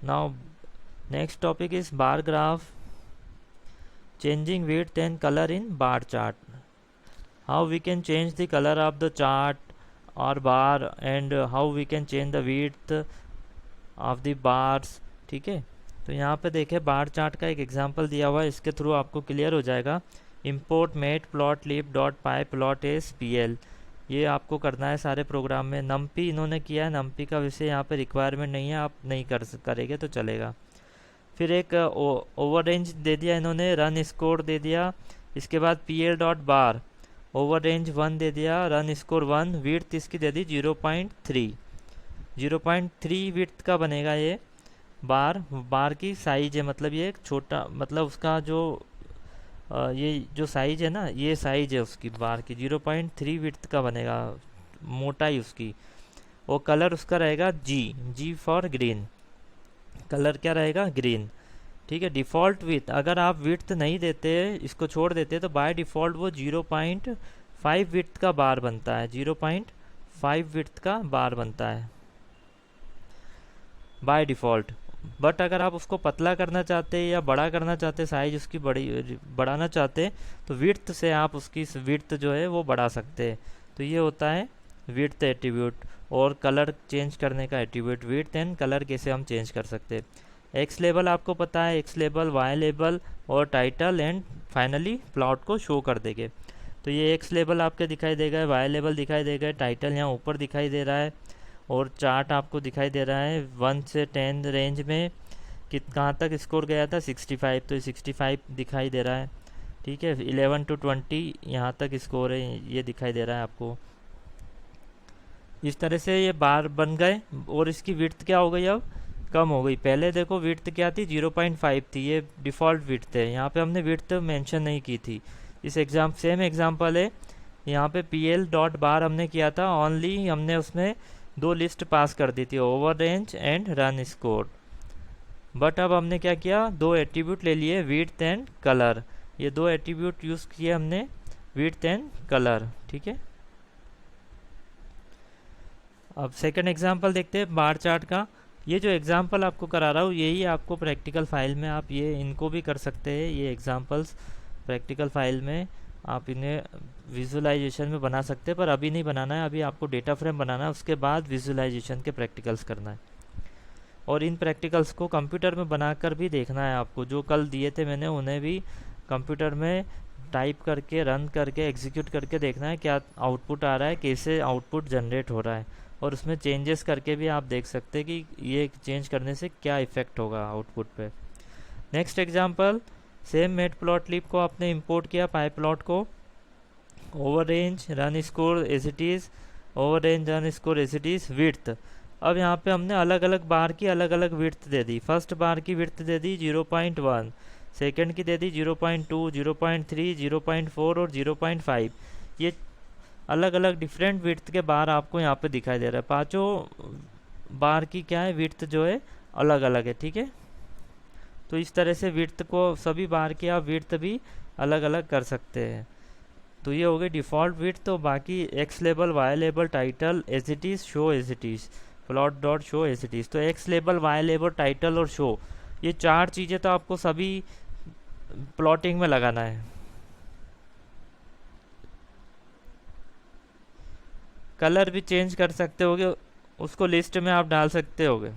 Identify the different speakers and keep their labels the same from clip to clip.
Speaker 1: Now next topic is bar graph, changing width and color in bar chart. How we can change the color of the chart or bar, and how we can change the width of the bars. ठीक है, तो यहाँ पे देखें bar chart का एक example दिया हुआ है, इसके थ्रू आपको क्लियर हो जाएगा। import matplotlib.pyplot.spl, ये आपको करना है सारे प्रोग्राम में। नमपी इन्होंने किया है, नमपी का विषय यहाँ पे रिक्वायरमेंट नहीं है, आप नहीं करेंगे तो चलेगा। फिर एक ओवर रेंज दे दिया इन्होंने, रन स्कोर दे दिया, इसके बाद pl डॉट बार ओवर रेंज 1 दे दिया, रन स्कोर 1, विड्थ इसकी दे दी 0.3। 0.3 विड्थ का बनेगा ये बार की साइज है, मतलब ये एक छोटा, मतलब उसका जो ये जो साइज है ना, ये साइज है उसकी बार की, 0.3 विड्थ का बनेगा, मोटाई उसकी। और कलर उसका रहेगा जी फॉर ग्रीन, कलर क्या रहेगा, ग्रीन। ठीक है, डिफ़ॉल्ट विड्थ, अगर आप विड्थ नहीं देते, इसको छोड़ देते, तो बाय डिफ़ॉल्ट वो 0.5 विड्थ का बार बनता है, 0.5 विड्थ का बार बनता है बाय डिफ़ॉल्ट। बट अगर आप उसको पतला करना चाहते हैं या बड़ा करना चाहते हैं, साइज उसकी बढ़ाना चाहते हैं, तो विड्थ से आप उसकी विड्थ जो है वो बढ़ा सकते हैं। तो ये होता है विड्थ एट्रीब्यूट। और कलर चेंज करने का एट्रीब्यूट, विड्थ एंड कलर कैसे हम चेंज कर सकते हैं। एक्स लेबल आपको पता है, एक्स लेबल, वाई लेबल और टाइटल, एंड फाइनली प्लॉट को शो कर देंगे। तो ये एक्स लेबल आपके दिखाई देगा, वाई लेबल दिखाई देगा, टाइटल यहाँ ऊपर दिखाई दे रहा है, और चार्ट आपको दिखाई दे रहा है 1 से 10 रेंज में कहाँ तक स्कोर गया था, 65, तो 65 दिखाई दे रहा है। ठीक है, 11 to 20 यहाँ तक स्कोर है, ये दिखाई दे रहा है आपको। इस तरह से ये बार बन गए, और इसकी विड्थ क्या हो गई, अब कम हो गई। पहले देखो विड्थ क्या थी, 0.5 थी, ये डिफ़ॉल्ट विड्थ है, यहाँ पे हमने विड्थ मेंशन नहीं की थी। इस सेम एग्जांपल है, यहाँ पे pl डॉट बार हमने किया था, ओनली हमने उसमें 2 लिस्ट पास कर दी थी, over range and run score. But अब हमने क्या किया, 2 एट्रीब्यूट ले लिए, विड्थ एंड कलर, ये 2 एट्रीब्यूट यूज़ किए हमने, विड्थ एंड कलर। ठीक है, अब सेकंड एग्जांपल देखते हैं बार चार्ट का। ये जो एग्जांपल आपको करा रहा हूँ, यही आपको प्रैक्टिकल फाइल में आप ये इनको भी कर सकते हैं। ये एग्जांपल्स प्रैक्टिकल फाइल में आप इन्हें विजुअलाइजेशन में बना सकते हैं, पर अभी नहीं बनाना है, अभी आपको डेटा फ्रेम बनाना है, उसके बाद विजुअलाइजेशन के प्रैक्टिकल्स करना है। और इन प्रैक्टिकल्स को कंप्यूटर में बनाकर भी देखना है आपको, जो कल दिए थे मैंने उन्हें भी कंप्यूटर में टाइप करके, रन करके, एग्जीक्यूट करके देखना है क्या आउटपुट आ रहा है, कैसे आउटपुट जनरेट हो रहा है, और उसमें चेंजेस करके भी आप देख सकते हैं कि ये चेंज करने से क्या इफ़ेक्ट होगा आउटपुट पे। नेक्स्ट एग्जांपल, सेम मैटप्लॉटलिब को आपने इंपोर्ट किया, पाईप्लॉट को, over range, run score as it is, over range, run score as it is, width. अब यहाँ पे हमने अलग अलग बार की अलग अलग विड्थ दे दी। फर्स्ट बार की विड्थ दे दी 0.1, सेकेंड की दे दी 0.2, 0.3, 0.4 और 0.5। ये अलग अलग डिफरेंट विड्थ के बार आपको यहाँ पे दिखाई दे रहा है। पांचों बार की क्या है, विड्थ जो है अलग अलग है। ठीक है, तो इस तरह से विड्थ को, सभी बार की आप विड्थ भी अलग अलग कर सकते हैं। तो ये हो गई डिफ़ॉल्ट विड्थ। तो बाकी x label, y label, title, as it is, show as it is, plot dot show as it is. तो x label, y label, title और शो, ये 4 चीज़ें तो आपको सभी प्लॉटिंग में लगाना है। कलर भी चेंज कर सकते होगे, उसको लिस्ट में आप डाल सकते होगे,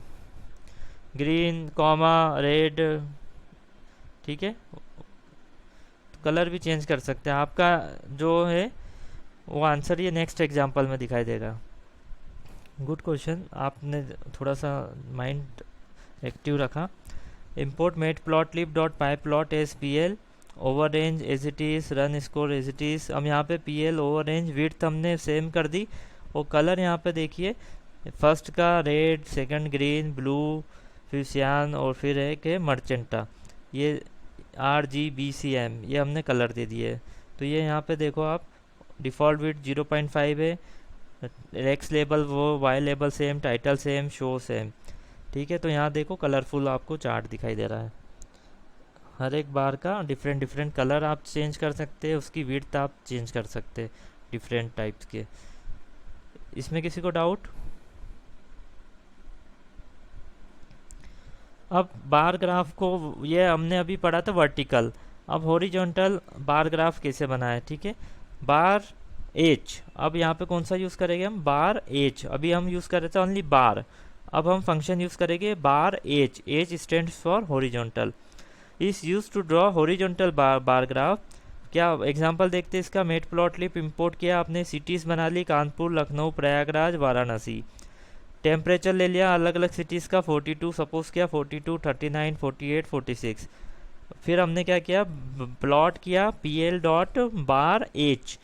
Speaker 1: ग्रीन, कॉमा, रेड। ठीक है, तो कलर भी चेंज कर सकते हैं। आपका जो है वो आंसर ये नेक्स्ट एग्जांपल में दिखाई देगा। गुड क्वेश्चन, आपने थोड़ा सा माइंड एक्टिव रखा। import matplotlib.pyplot.spl, over range as it is, run score as it is. अब यहाँ पे pl ओवर रेंज, विड्थ हमने सेम कर दी, और कलर यहाँ पे देखिए, फर्स्ट का रेड, सेकंड ग्रीन, ब्लू, फिर सियान, और फिर है कि मर्चेंटा, ये RGBCM, ये हमने कलर दे दिए। तो ये यहाँ पे देखो आप, डिफ़ॉल्ट विड्थ 0.5 है, एक्स लेबल वो, y label same, title same, show same. ठीक है, तो यहाँ देखो कलरफुल आपको चार्ट दिखाई दे रहा है। हर एक बार का डिफरेंट डिफरेंट कलर आप चेंज कर सकते हैं, उसकी विड्थ आप चेंज कर सकते हैं डिफरेंट टाइप्स के। इसमें किसी को डाउट? अब बार ग्राफ को, ये हमने अभी पढ़ा था वर्टिकल, अब हॉरिजॉन्टल बार ग्राफ कैसे बनाए, ठीक है। बार एच, अब यहाँ पे कौन सा यूज़ करेंगे हम, बार एच। अभी हम यूज़ कर रहे थे ओनली बार, अब हम फंक्शन यूज़ करेंगे bar h. H stands for horizontal, is use to draw horizontal bar graph. क्या एग्जांपल देखते हैं इसका। मेट प्लॉट लिप इंपोर्ट किया आपने, सिटीज़ बना ली, कानपुर, लखनऊ, प्रयागराज, वाराणसी। टेम्परेचर ले लिया अलग अलग सिटीज़ का, 42 सपोज किया, 42, 39, 48, 46। फिर हमने क्या किया, प्लॉट किया PL डॉट बार एच,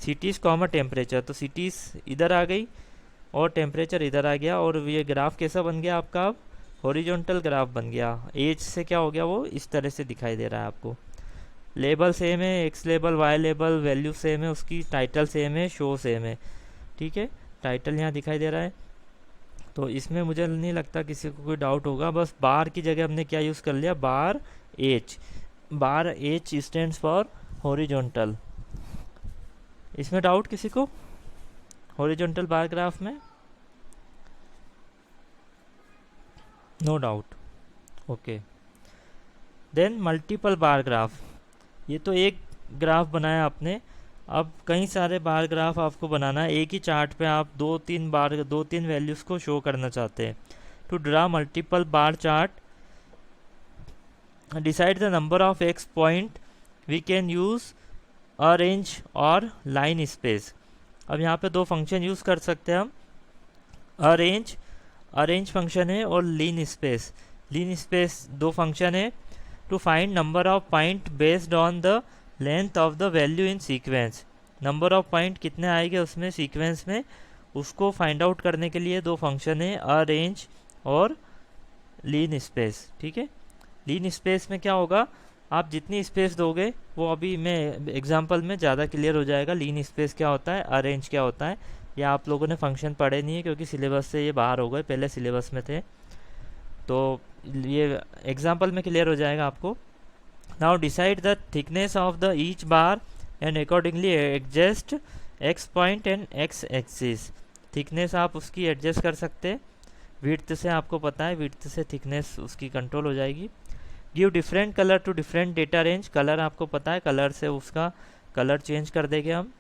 Speaker 1: सिटीज़ कॉमा टेम्परेचर। तो सिटीज़ इधर आ गई और टेम्परेचर इधर आ गया, और ये ग्राफ कैसा बन गया आपका, अब हॉरिजॉन्टल ग्राफ बन गया। एज से क्या हो गया, वो इस तरह से दिखाई दे रहा है आपको। लेबल सेम है, x label, y label, value same है उसकी, टाइटल सेम है, शो सेम है, ठीक है। टाइटल यहाँ दिखाई दे रहा है, तो इसमें मुझे नहीं लगता किसी को कोई डाउट होगा। बस बार की जगह हमने क्या यूज़ कर लिया, bar h. Bar h stands for horizontal. इसमें डाउट किसी को, हॉरिजॉन्टल बार ग्राफ में? No doubt, okay. Then multiple bar graph, ये तो एक ग्राफ बनाया आपने, अब कई सारे बार ग्राफ आपको बनाना है। एक ही चार्ट पे आप दो तीन वैल्यूज़ को शो करना चाहते हैं। To draw multiple bar chart, decide the number of x point, we can use arange और लाइन स्पेस। अब यहाँ पे दो फंक्शन यूज़ कर सकते हैं हम, अरेंज फंक्शन है और लीन स्पेस दो फंक्शन है। To find number of point based on the length of the value in sequence, number of point कितने आएंगे उसमें सीक्वेंस में, उसको फाइंड आउट करने के लिए दो फंक्शन है, अरेंज और लीन स्पेस, ठीक है। लीन स्पेस में क्या होगा, आप जितनी स्पेस दोगे वो अभी मैं एग्जांपल में ज़्यादा क्लियर हो जाएगा। लीन स्पेस क्या होता है, अरेंज क्या होता है, या आप लोगों ने फंक्शन पढ़े नहीं है क्योंकि सिलेबस से ये बाहर हो गए, पहले सिलेबस में थे, तो ये एग्जांपल में क्लियर हो जाएगा आपको। Now decide the thickness of the each bar and accordingly adjust x point and x axis. Thickness आप उसकी एडजस्ट कर सकते हैं, विड्थ से आपको पता है, विड्थ से थिकनेस उसकी कंट्रोल हो जाएगी। Give different colour to different data range, colour आपको पता है, कलर से उसका कलर चेंज कर देंगे हम।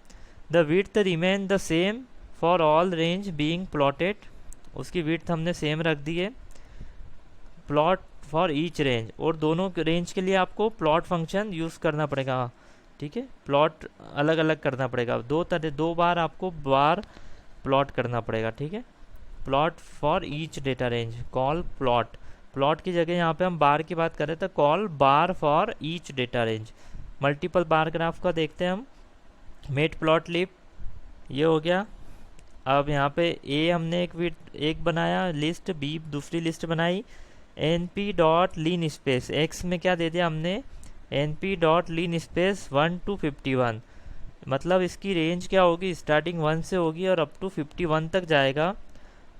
Speaker 1: The width remain the same for all range being plotted, उसकी विड्थ हमने सेम रख दी है। प्लॉट फॉर ईच रेंज, और दोनों रेंज के लिए आपको प्लॉट फंक्शन यूज़ करना पड़ेगा, ठीक है। प्लॉट अलग अलग करना पड़ेगा, दो बार आपको बार प्लॉट करना पड़ेगा, ठीक है। Plot for each data range, call plot, plot की जगह यहाँ पे हम बार की बात कर रहे थे, call bar for each data range. Multiple bar graph का देखते हैं हम, मेट प्लॉट लिप ये हो गया। अब यहाँ पे ए हमने एक बनाया लिस्ट, बी दूसरी लिस्ट बनाई, np डॉट लीन स्पेस, एक्स में क्या दे दिया हमने, np dot lean space 1 to 51, मतलब इसकी रेंज क्या होगी, स्टार्टिंग 1 से होगी और अप टू 51 तक जाएगा,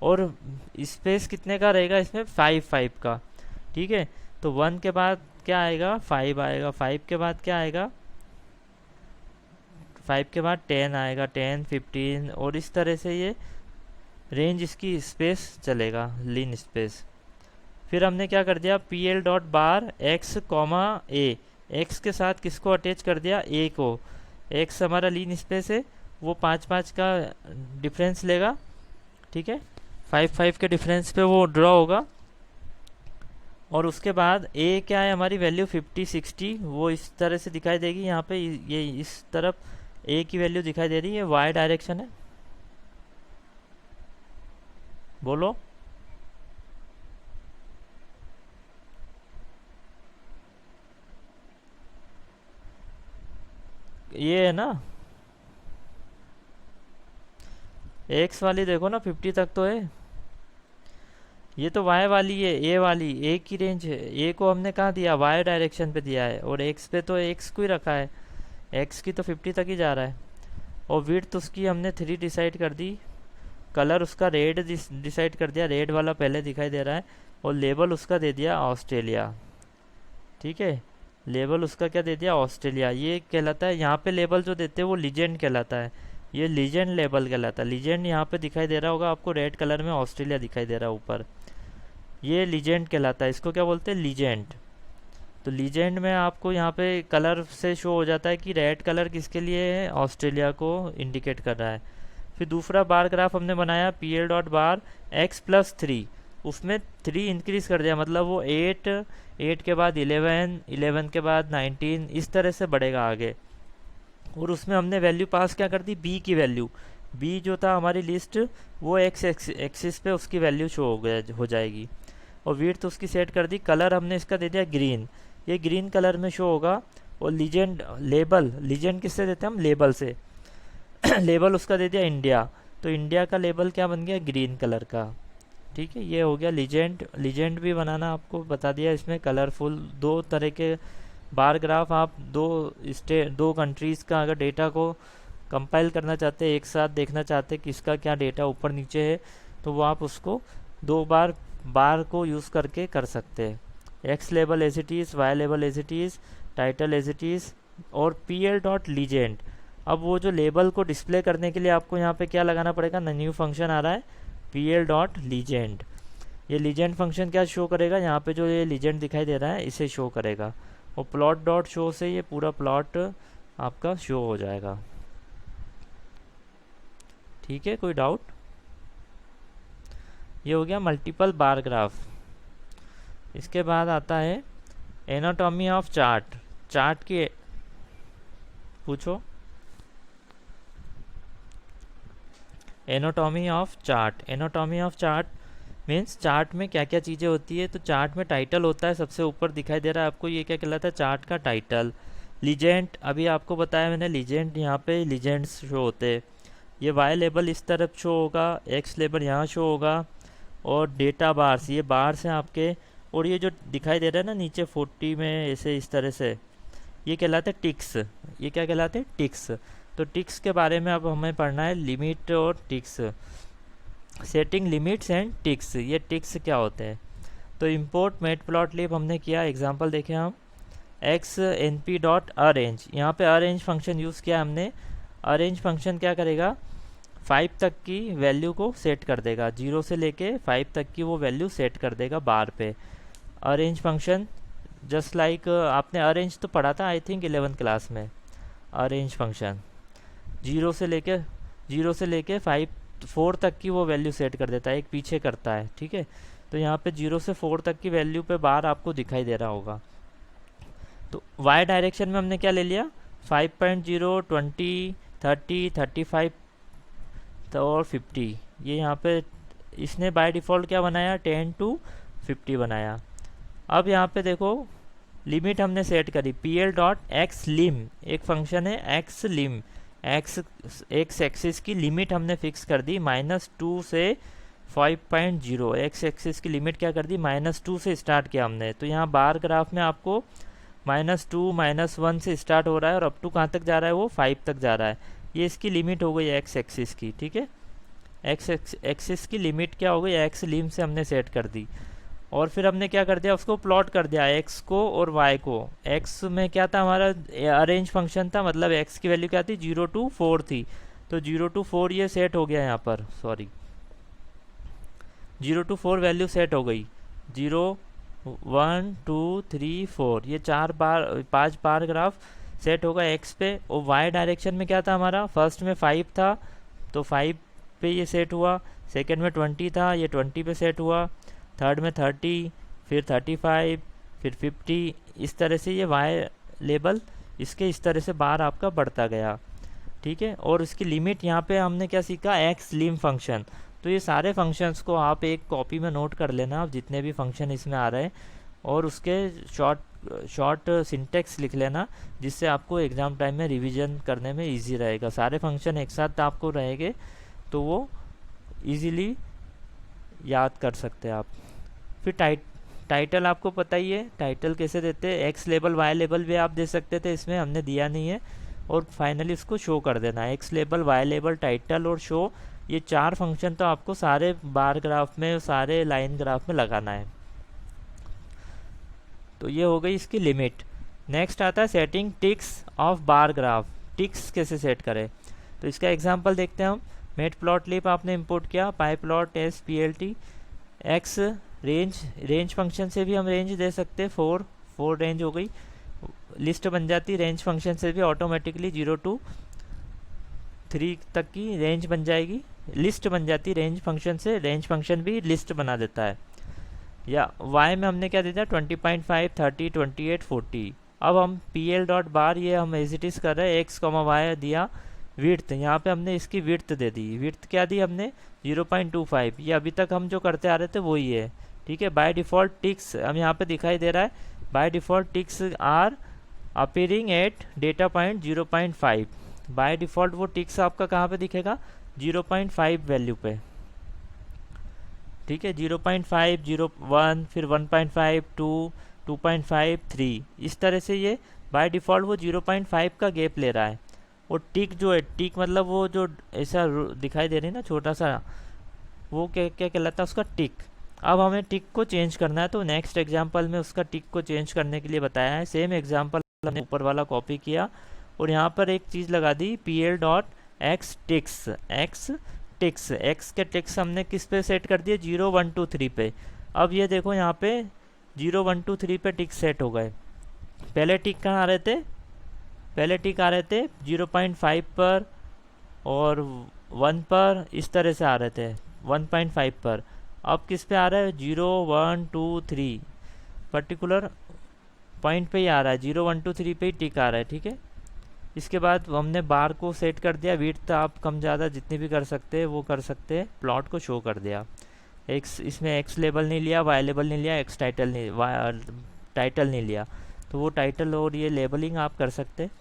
Speaker 1: और स्पेस कितने का रहेगा इसमें, 5 का, ठीक है। तो 1 के बाद क्या आएगा, 5 आएगा, 5 के बाद क्या आएगा, 5 के बाद 10 आएगा, 10, 15, और इस तरह से ये रेंज इसकी स्पेस चलेगा, लीन स्पेस। फिर हमने क्या कर दिया, PL dot bar x comma a, x के साथ किसको अटैच कर दिया, ए को, एक्स हमारा लीन स्पेस है, वो 5 का डिफरेंस लेगा, ठीक है, 5 के डिफरेंस पे वो ड्रॉ होगा। और उसके बाद ए क्या है हमारी वैल्यू 50, 60, वो इस तरह से दिखाई देगी यहाँ पे, ये इस तरफ ए की वैल्यू दिखाई दे रही है, वाई डायरेक्शन है, बोलो। ये है ना, एक्स वाली देखो ना 50 तक तो है, ये तो वाई वाली है, ए वाली, ए की रेंज है, ए को हमने कहाँ दिया, वाई डायरेक्शन पे दिया है, और एक्स पे तो एक्स को ही रखा है, एक्स की तो 50 तक ही जा रहा है। और विड्थ उसकी हमने 3 डिसाइड कर दी, कलर उसका रेड डिसाइड कर दिया, रेड वाला पहले दिखाई दे रहा है, और लेबल उसका दे दिया ऑस्ट्रेलिया, ठीक है। लेबल उसका क्या दे दिया, ऑस्ट्रेलिया, ये कहलाता है, यहाँ पे लेबल जो देते हैं वो लीजेंड कहलाता है, ये लीजेंड लेबल कहलाता है। लीजेंड यहाँ पे दिखाई दे रहा होगा आपको रेड कलर में, ऑस्ट्रेलिया दिखाई दे रहा है ऊपर। ये लीजेंड कहलाता है, इसको क्या बोलते हैं, लीजेंड। तो लीजेंड में आपको यहाँ पे कलर से शो हो जाता है कि रेड कलर किसके लिए है, ऑस्ट्रेलिया को इंडिकेट कर रहा है। फिर दूसरा बार ग्राफ हमने बनाया पी एल डॉट बार x+3, उसमें 3 इंक्रीज कर दिया, मतलब वो 8 के बाद 11 के बाद 19, इस तरह से बढ़ेगा आगे। और उसमें हमने वैल्यू पास क्या कर दी, बी की वैल्यू। बी जो था हमारी लिस्ट, वो एक्सिस पे उसकी वैल्यू शो हो जाएगी। और विड्थ उसकी सेट कर दी। कलर हमने इसका दे दिया ग्रीन, ये ग्रीन कलर में शो होगा। और लीजेंड लेबल, लीजेंड किससे देते हैं हम, लेबल से। लेबल उसका दे दिया इंडिया, तो इंडिया का लेबल क्या बन गया, ग्रीन कलर का। ठीक है, ये हो गया लीजेंड। लीजेंड भी बनाना आपको बता दिया। इसमें कलरफुल 2 तरह के बार ग्राफ, आप दो कंट्रीज़ का अगर डेटा को कंपाइल करना चाहते हैं, एक साथ देखना चाहते हैं किसका क्या डेटा ऊपर नीचे है, तो वो आप उसको 2 बार को यूज़ करके कर सकते हैं। X label as it is, y label as it is, title as it is, और पी एल डॉट लीजेंड। अब वो जो लेबल को डिस्प्ले करने के लिए आपको यहाँ पे क्या लगाना पड़ेगा, न्यू फंक्शन आ रहा है पी एल डॉट लीजेंड। ये लीजेंड फंक्शन क्या शो करेगा, यहाँ पे जो ये लीजेंड दिखाई दे रहा है इसे शो करेगा। और प्लॉट डॉट शो से ये पूरा प्लॉट आपका शो हो जाएगा। ठीक है, कोई डाउट? ये हो गया मल्टीपल बार ग्राफ। इसके बाद आता है एनाटॉमी ऑफ चार्ट। चार्ट की पूछो, anatomy of chart. Anatomy of chart means chart में क्या क्या चीज़ें होती है। तो चार्ट में टाइटल होता है, सबसे ऊपर दिखाई दे रहा है आपको, ये क्या कहलाता है, चार्ट का टाइटल। लीजेंड, अभी आपको बताया मैंने, लीजेंड यहाँ पे लीजेंड्स शो होते हैं। ये वाई लेबल इस तरफ शो होगा, एक्स लेबल यहाँ शो होगा, और डेटा बार्स, ये बार्स हैं आपके। और ये जो दिखाई दे रहा है ना नीचे 40 में ऐसे इस तरह से, ये कहलाते हैं टिक्स। ये क्या कहलाते हैं, टिक्स। तो टिक्स के बारे में अब हमें पढ़ना है, लिमिट और ticks, setting limits and ticks. ये टिक्स क्या होते हैं। तो इंपोर्ट मैटप्लॉटलिब हमने किया, एग्जांपल देखें हम, x n p dot arange, यहाँ पे अरेंज फंक्शन यूज़ किया हमने। अरेंज फंक्शन क्या करेगा, 5 तक की वैल्यू को सेट कर देगा, 0 से लेके 5 तक की वो वैल्यू सेट कर देगा बार पे। अरेंज फंक्शन जस्ट लाइक आपने अरेंज तो पढ़ा था आई थिंक 11th क्लास में। अरेंज फंक्शन 0 से लेके 4 तक की वो वैल्यू सेट कर देता है, एक पीछे करता है। ठीक है, तो यहाँ पे 0 से 4 तक की वैल्यू पे बार आपको दिखाई दे रहा होगा। तो वाई डायरेक्शन में हमने क्या ले लिया, 5.0, 20, 30, 35 और 50। ये यहाँ पे इसने बाय डिफ़ॉल्ट क्या बनाया, 10 to 50 बनाया। अब यहाँ पे देखो लिमिट हमने सेट करी, पी एल डॉट एक्स लिम, एक फंक्शन है एक्स लिम, एक्स एक्सिस की लिमिट हमने फिक्स कर दी -2 से 5.0। एक्स एक्सिस की लिमिट क्या कर दी, -2 से स्टार्ट किया हमने। तो यहाँ बार ग्राफ में आपको -2, -1 से स्टार्ट हो रहा है और अप टू कहाँ तक जा रहा है, वो 5 तक जा रहा है। ये इसकी लिमिट हो गई एक्स एक्सिस की। ठीक है, एक्स एक्सिस की लिमिट क्या हो गई, एक्स लिम से हमने सेट कर दी। और फिर हमने क्या कर दिया, उसको प्लॉट कर दिया, एक्स को और वाई को। एक्स में क्या था हमारा, अरेंज फंक्शन था, मतलब एक्स की वैल्यू क्या थी, 0 to 4 थी। तो 0 to 4 ये सेट हो गया यहाँ पर, सॉरी 0 to 4 वैल्यू सेट हो गई। 0, 1, 2, 3, 4, ये 5 बार ग्राफ सेट होगा एक्स पे। और वाई डायरेक्शन में क्या था हमारा, फर्स्ट में 5 था तो 5 पे ये सेट हुआ, सेकंड में 20 था, ये 20 पे सेट हुआ, थर्ड में 30, फिर 35, फिर 50, इस तरह से ये वाई लेबल इसके इस तरह से बार आपका बढ़ता गया। ठीक है, और इसकी लिमिट यहाँ पे हमने क्या सीखा, एक्स लिम फंक्शन। तो ये सारे फंक्शंस को आप एक कॉपी में नोट कर लेना, आप जितने भी फंक्शन इसमें आ रहे हैं, और उसके शॉर्ट सिंटेक्स लिख लेना, जिससे आपको एग्ज़ाम टाइम में रिवीजन करने में इजी रहेगा। सारे फंक्शन एक साथ आपको रहेंगे तो वो इजीली याद कर सकते हैं आप। फिर टाइटल आपको पता ही है, टाइटल कैसे देते हैं, एक्स लेबल वाई लेबल भी आप दे सकते थे, इसमें हमने दिया नहीं है। और फाइनली इसको शो कर देना है, x label, y label, title और शो, ये 4 फंक्शन तो आपको सारे बार ग्राफ में, सारे लाइन ग्राफ में लगाना है। तो ये हो गई इसकी लिमिट। नेक्स्ट आता है setting ticks of bar graph. Ticks कैसे सेट करें, तो इसका एग्जांपल देखते हैं हम। मेटप्लॉटलिब आपने इंपोर्ट किया, pyplot S P L T, x range function से भी हम रेंज दे सकते हैं, 4 रेंज हो गई, लिस्ट बन जाती। रेंज फंक्शन से भी ऑटोमेटिकली 0 to 3 तक की रेंज बन जाएगी, लिस्ट बन जाती रेंज फंक्शन से। रेंज फंक्शन भी लिस्ट बना देता है। या y में हमने क्या दे दिया 20.5, 30, 28, 40। अब हम pl.bar ये हम एज इट इज़ कर रहे हैं, x, y दिया। विड्थ यहाँ पे हमने इसकी विड्थ दे दी। विड्थ क्या दी हमने 0.25। ये अभी तक हम जो करते आ रहे थे वही है, ठीक है। बाय डिफ़ॉल्ट टिक्स हम यहाँ पे दिखाई दे रहा है, by default ticks are appearing at data point 0.5। By default वो टिक्स आपका कहाँ पे दिखेगा 0.5 वैल्यू पे, ठीक है। 0.5, 0.1, फिर 1.5, 2, 2.5, 3, इस तरह से ये बाय डिफ़ॉल्ट वो 0.5 का गैप ले रहा है। और टिक जो है, टिक मतलब वो जो ऐसा दिखाई दे रही है ना छोटा सा, वो क्या क्या कहलाता है उसका टिक। अब हमें टिक को चेंज करना है, तो नेक्स्ट एग्जांपल में उसका टिक को चेंज करने के लिए बताया है। सेम एग्जांपल हमने ऊपर वाला कॉपी किया और यहाँ पर एक चीज़ लगा दी pl.x टिक्स। एक्स के टिक्स हमने किस पे सेट कर दिए 0, 1, 2, 3 पे। अब ये देखो यहाँ पे 0, 1, 2, 3 पे टिक सेट हो गए। पहले टिक कहाँ आ रहे थे, पहले टिक आ रहे थे 0.5 पर और 1 पर, इस तरह से आ रहे थे 1.5 पर। अब किस पे आ रहा है 0, 1, 2, 3 पर्टिकुलर पॉइंट पे ही आ रहा है, 0, 1, 2, 3 पे ही टिक आ रहा है, ठीक है। इसके बाद हमने बार को सेट कर दिया, विड्थ आप कम ज़्यादा जितनी भी कर सकते हैं वो कर सकते हैं। प्लॉट को शो कर दिया, एक्स इसमें एक्स लेबल नहीं लिया, वाई लेबल नहीं लिया, एक्स टाइटल नहीं, टाइटल नहीं लिया, तो वो टाइटल और ये लेबलिंग आप कर सकते हैं।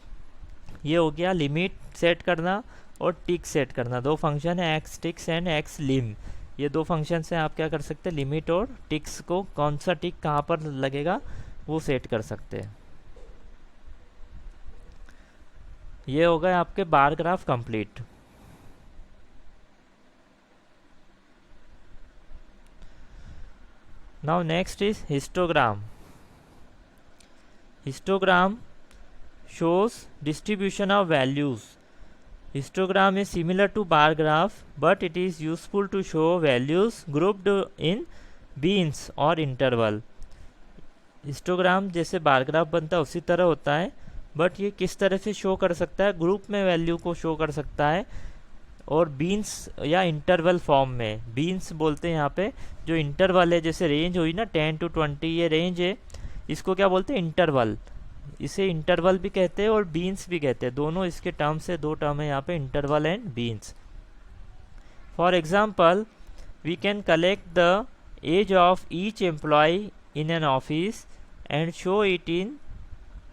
Speaker 1: ये हो गया लिमिट सेट करना और टिक सेट करना। दो फंक्शन है एक्स टिक्स एंड एक्स लिम। ये दो फंक्शन से आप क्या कर सकते हैं, लिमिट और टिक्स को कौन सा टिक कहाँ पर लगेगा वो सेट कर सकते हैं। ये हो गए आपके bar graph complete. Now next is histogram. Histogram shows distribution of values. Histogram is similar to bar graph, but it is useful to show values grouped in beans or interval. Histogram जैसे bar graph बनता है उसी तरह होता है, but ये किस तरह से शो कर सकता है, ग्रुप में वैल्यू को शो कर सकता है और बीन्स या इंटरवल फॉर्म में। बीन्स बोलते हैं यहाँ पे जो इंटरवल है, जैसे रेंज हुई ना 10 to 20 ये रेंज है, इसको क्या बोलते हैं इंटरवल। इसे इंटरवल भी कहते हैं और बीन्स भी कहते हैं, दोनों इसके टर्म्स है, दो टर्म है यहाँ पे interval and bins. For example we can collect the age of each employee in an office and show it in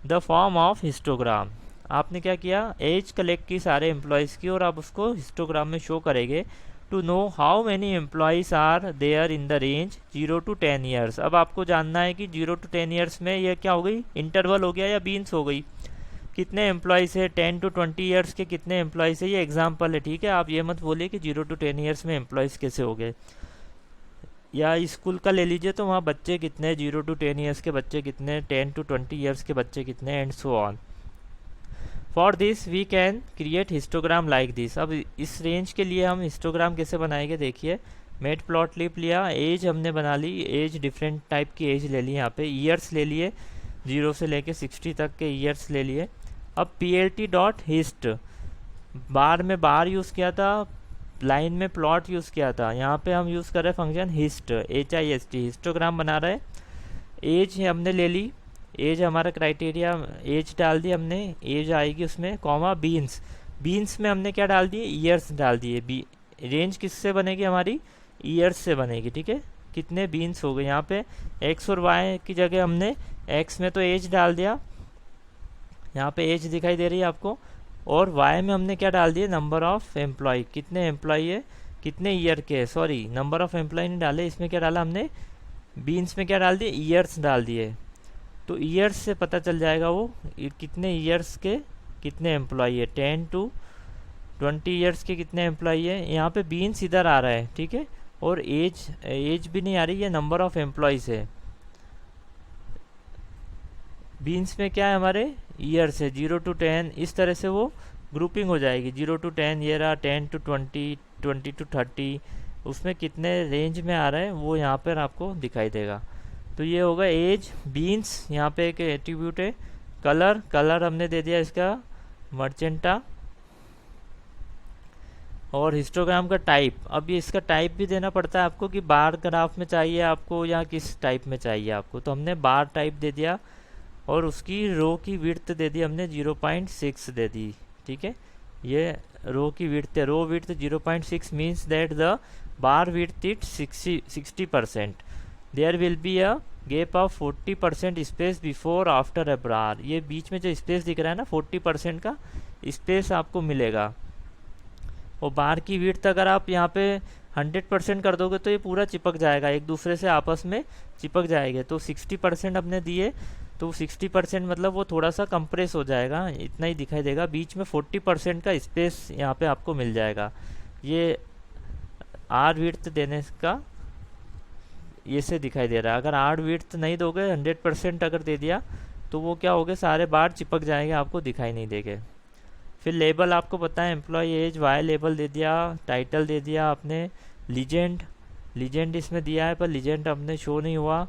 Speaker 1: the form of histogram. आपने क्या किया, एज कलेक्ट की सारे एम्प्लॉयज़ की और आप उसको हिस्टोग्राम में शो करेंगे to know how many employees are there in the range 0 to 10 years. अब आपको जानना है कि 0 to 10 ईयर्स में ये क्या हो गई, इंटरवल हो गया या बीन्स हो गई। कितने एम्प्लॉयज़ है 10 to 20 ईयर्स के, कितने एम्प्लॉयज़ है, ये एग्जाम्पल है, ठीक है। आप ये मत बोलिए कि 0 to 10 ईयर्स में एम्प्लॉयज़ कैसे हो गए। या स्कूल का ले लीजिए तो वहाँ बच्चे कितने, 0 to 10 ईयर्स के बच्चे कितने, 10 to 20 ईयर्स के बच्चे कितने, and so on. For this we can create histogram like this. अब इस रेंज के लिए हम हिस्टोग्राम कैसे बनाएंगे, देखिए मेट प्लॉट लिप लिया, एज हमने बना ली, एज डिफरेंट टाइप की एज ले ली, यहाँ पे ईयर्स ले लिए 0 से लेके 60 तक के ईयर्स ले लिए। अब plt.hist, बार में बार यूज़ किया था, लाइन में प्लॉट यूज़ किया था, यहाँ पे हम यूज़ कर रहे हैं फंक्शन हिस्ट, HIST, हिस्टोग्राम बना रहे। एज हमने ले ली, एज हमारा क्राइटेरिया, एज डाल दी हमने, एज आएगी उसमें, कॉमा बीन्स, बीन्स में हमने क्या डाल दिए, ईयर्स डाल दिए। रेंज किससे बनेगी हमारी, ईयर्स से बनेगी, ठीक है। कितने बीन्स हो गए, यहाँ पे एक्स और वाई की जगह हमने एक्स में तो एज डाल दिया, यहाँ पे एज दिखाई दे रही है आपको, और वाई में हमने क्या डाल दिया, नंबर ऑफ एम्प्लॉय, कितने एम्प्लॉय है, कितने ईयर के, सॉरी नंबर ऑफ एम्प्लॉय नहीं डाले, इसमें क्या डाला हमने, बीन्स में क्या डाल दिए, ईयर्स डाल दिए। तो ईयर्स से पता चल जाएगा वो कितने ईयर्स के कितने एम्प्लॉय है, 10 to 20 ईयर्स के कितने एम्प्लॉय है। यहाँ पे बीन्स इधर आ रहा है, ठीक है, और एज भी नहीं आ रही है, नंबर ऑफ एम्प्लॉयज़ है। बीन्स में क्या है हमारे, ईयर्स है 0 to 10, इस तरह से वो ग्रुपिंग हो जाएगी, 0 to 10 ईयर, 10 to 20, 20 to 30, उसमें कितने रेंज में आ रहा है वो यहाँ पर आपको दिखाई देगा। तो ये होगा एज। बीन्स यहाँ पे एक एट्रीब्यूट है। कलर, कलर हमने दे दिया इसका मर्चेंटा। और हिस्टोग्राम का टाइप, अब ये इसका टाइप भी देना पड़ता है आपको कि बार ग्राफ में चाहिए आपको या किस टाइप में चाहिए आपको। तो हमने बार टाइप दे दिया और उसकी रो की विड्थ दे दी हमने 0.6 दे दी। ठीक है, ये रो की विड्थ है, row width 0.6 means that the bar width it 60%। There will be a gap of 40% space before after a bar. ये बीच में जो स्पेस दिख रहा है ना 40% का स्पेस आपको मिलेगा। और बार की विड्थ अगर आप यहाँ पे 100% कर दोगे तो ये पूरा चिपक जाएगा, एक दूसरे से आपस में चिपक जाएंगे। तो 60% अपने दिए, तो 60% मतलब वो थोड़ा सा कंप्रेस हो जाएगा, इतना ही दिखाई देगा। बीच में 40% का स्पेस यहाँ पे आपको मिल जाएगा। ये आर विड्थ देने का ये से दिखाई दे रहा है। अगर आर विड्थ नहीं दोगे, 100% अगर दे दिया तो वो क्या होगा, सारे बार चिपक जाएंगे, आपको दिखाई नहीं देंगे। फिर लेबल आपको पता है, एम्प्लॉय एज वाई लेबल दे दिया, टाइटल दे दिया आपने। लीजेंड, लीजेंड इसमें दिया है पर लीजेंड अपने शो नहीं हुआ।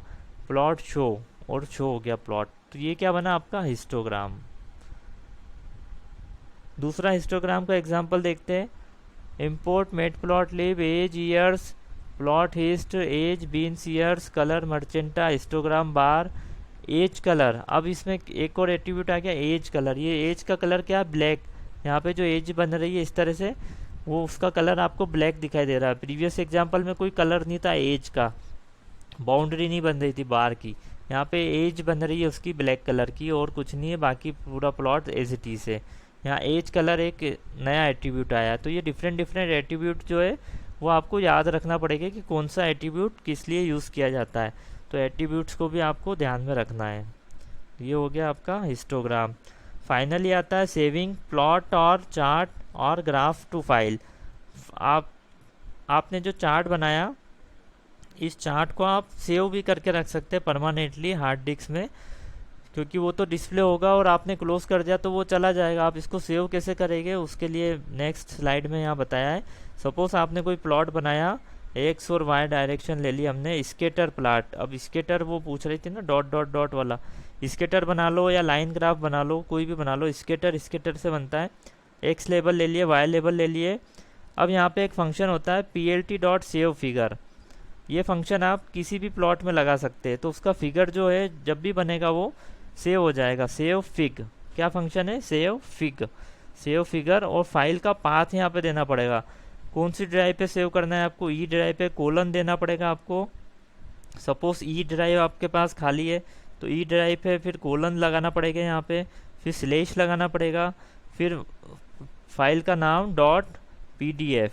Speaker 1: प्लॉट शो, और शो हो गया प्लॉट। तो ये क्या बना आपका हिस्टोग्राम। दूसरा हिस्टोग्राम का एग्जांपल देखते हैं। Import matplotlib as years plot hist age bins years colour magenta histogram bar edge colour. अब इसमें एक और एट्रीब्यूट आ गया एज कलर। ये एज का कलर क्या है, ब्लैक। यहाँ पे जो एज बन रही है इस तरह से, वो उसका कलर आपको ब्लैक दिखाई दे रहा है। प्रीवियस एग्जांपल में कोई कलर नहीं था एज का, बाउंड्री नहीं बन रही थी बार की। यहाँ पे एज बन रही है उसकी ब्लैक कलर की, और कुछ नहीं है, बाकी पूरा प्लॉट एज इट इज है। यहाँ एज कलर एक नया एट्रीब्यूट आया। तो ये डिफरेंट डिफरेंट एट्रीब्यूट जो है वो आपको याद रखना पड़ेगा कि कौन सा एट्रीब्यूट किस लिए यूज़ किया जाता है। तो एट्रीब्यूट्स को भी आपको ध्यान में रखना है। ये हो गया आपका हिस्टोग्राम। फाइनली आता है सेविंग प्लॉट और चार्ट और ग्राफ टू फाइल। आपने जो चार्ट बनाया, इस चार्ट को आप सेव भी करके रख सकते हैं परमानेंटली हार्ड डिस्क में, क्योंकि वो तो डिस्प्ले होगा और आपने क्लोज कर दिया तो वो चला जाएगा। आप इसको सेव कैसे करेंगे उसके लिए नेक्स्ट स्लाइड में यहाँ बताया है। सपोज आपने कोई प्लॉट बनाया, एक्स और वाई डायरेक्शन ले ली हमने, स्केटर प्लॉट। अब स्केटर वो पूछ रही थी ना, डॉट डॉट डॉट वाला। स्केटर बना लो या लाइन ग्राफ बना लो, कोई भी बना लो। स्केटर स्केटर से बनता है। एक्स लेबल ले लिए, वाई लेबल ले लिए। अब यहाँ पे एक फंक्शन होता है plt डॉट सेव फिगर। ये फंक्शन आप किसी भी प्लॉट में लगा सकते हैं, तो उसका फिगर जो है जब भी बनेगा वो सेव हो जाएगा। सेव फिग, क्या फंक्शन है, सेव फिग, सेव फिगर। और फाइल का पाथ यहाँ पे देना पड़ेगा। कौन सी ड्राइव पे सेव करना है आपको, ई ड्राइव पे कोलन देना पड़ेगा आपको। सपोज ई ड्राइव आपके पास खाली है तो ई ड्राइव पे फिर कोलन लगाना पड़ेगा यहाँ पे, फिर स्लैश लगाना पड़ेगा, फिर फाइल का नाम डॉट पीडीएफ।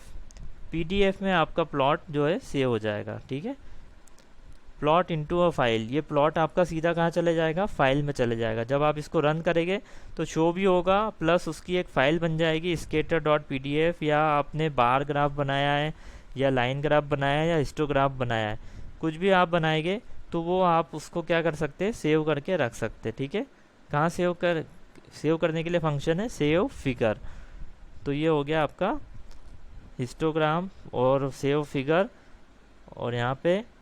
Speaker 1: पीडीएफ में आपका प्लॉट जो है सेव हो जाएगा। ठीक है, प्लॉट इनटू अ फाइल। ये प्लॉट आपका सीधा कहाँ चले जाएगा, फाइल में चले जाएगा। जब आप इसको रन करेंगे तो शो भी होगा, प्लस उसकी एक फाइल बन जाएगी स्केटर डॉट पीडीएफ। या आपने बार ग्राफ बनाया है या लाइन ग्राफ बनाया है या हिस्टोग्राफ बनाया है, कुछ भी आप बनाएंगे तो वो आप उसको क्या कर सकते हैं, सेव करके रख सकते हैं। ठीक है, कहाँ सेव करने के लिए फंक्शन है सेव फिगर। तो ये हो गया आपका हिस्टोग्राम और सेव फिगर। और यहाँ पे